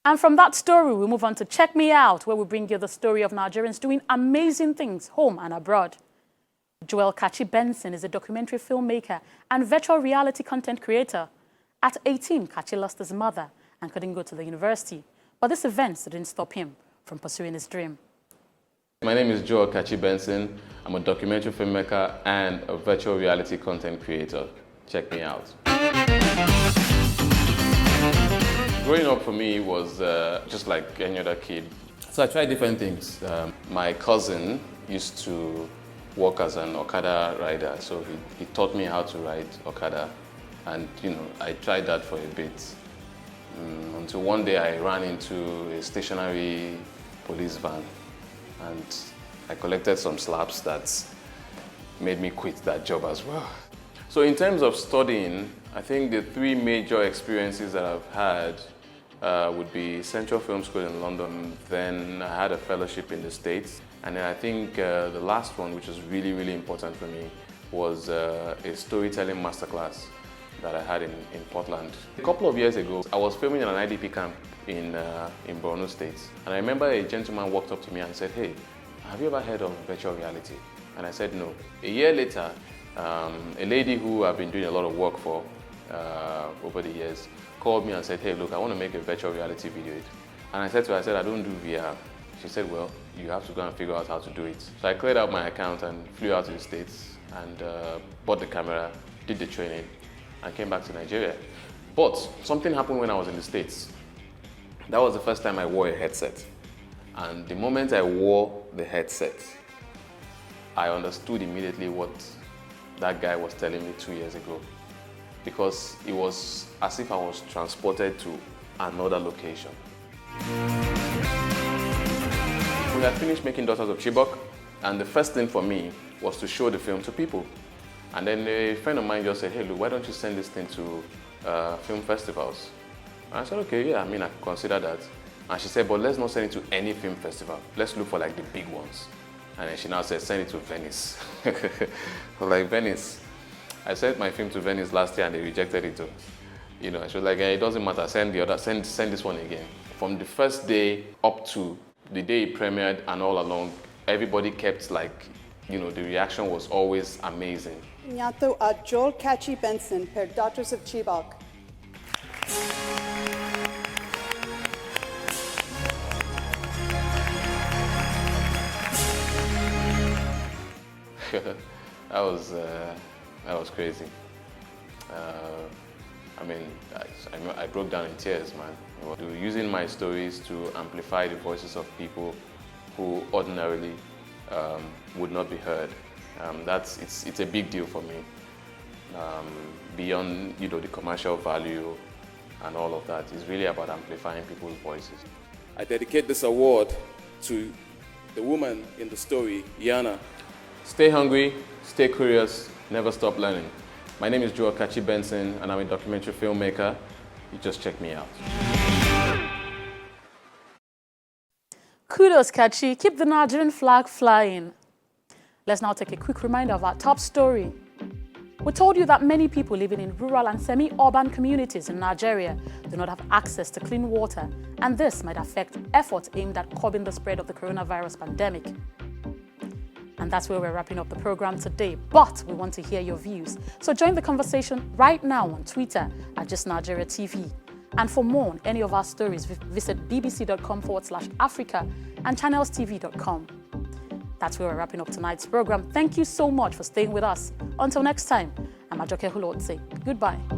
And from that story, we move on to Check Me Out, where we bring you the story of Nigerians doing amazing things home and abroad. Kachi Benson is a documentary filmmaker and virtual reality content creator. At 18, Kachi lost his mother and couldn't go to the university. But this event didn't stop him from pursuing his dream. My name is Kachi Benson. I'm a documentary filmmaker and a virtual reality content creator. Check me out. Growing up for me was just like any other kid. So I tried different things. My cousin used to work as an Okada rider, so he taught me how to ride Okada. And I tried that for a bit. Until one day I ran into a stationary police van and I collected some slaps that made me quit that job as well. So in terms of studying, I think the three major experiences that I've had would be Central Film School in London, then I had a fellowship in the States, and then I think the last one, which was really, really important for me, was a storytelling masterclass that I had in Portland. A couple of years ago, I was filming in an IDP camp in Borno State, and I remember a gentleman walked up to me and said, "Hey, have you ever heard of virtual reality?" And I said no. A year later, a lady who I've been doing a lot of work for over the years called me and said, "Hey, look, I want to make a virtual reality video." And I said to her, "I don't do VR." She said, "Well, you have to go and figure out how to do it." So I cleared out my account and flew out to the States and bought the camera, did the training, and came back to Nigeria. But something happened when I was in the States. That was the first time I wore a headset. And the moment I wore the headset, I understood immediately what that guy was telling me 2 years ago. Because it was as if I was transported to another location. We had finished making Daughters of Chibok, and the first thing for me was to show the film to people. And then a friend of mine just said, "Hey, look, why don't you send this thing to film festivals?" And I said, "Okay, yeah, I mean, I could consider that." And she said, "But let's not send it to any film festival. Let's look for like the big ones." And then she now said, "Send it to Venice." Like, Venice. I sent my film to Venice last year and they rejected it too. She was like, "Hey, it doesn't matter, send the other, send this one again." From the first day up to the day it premiered and all along, everybody kept like, the reaction was always amazing. Nyato a Kachi Benson per Daughters of Chibok. That was crazy. I broke down in tears, man. Using my stories to amplify the voices of people who ordinarily would not be heard. It's a big deal for me. Beyond the commercial value and all of that, it's really about amplifying people's voices. I dedicate this award to the woman in the story, Yana. Stay hungry, stay curious, never stop learning. My name is Kachi Benson and I'm a documentary filmmaker. You just check me out. Kudos, Kachi. Keep the Nigerian flag flying. Let's now take a quick reminder of our top story. We told you that many people living in rural and semi-urban communities in Nigeria do not have access to clean water, and this might affect efforts aimed at curbing the spread of the coronavirus pandemic. And that's where we're wrapping up the program today, but we want to hear your views. So join the conversation right now on Twitter at JustNigeriaTV. And for more on any of our stories, visit bbc.com/Africa and channelstv.com. That's where we're wrapping up tonight's program. Thank you so much for staying with us. Until next time, I'm Ajoke Hulotse. Goodbye.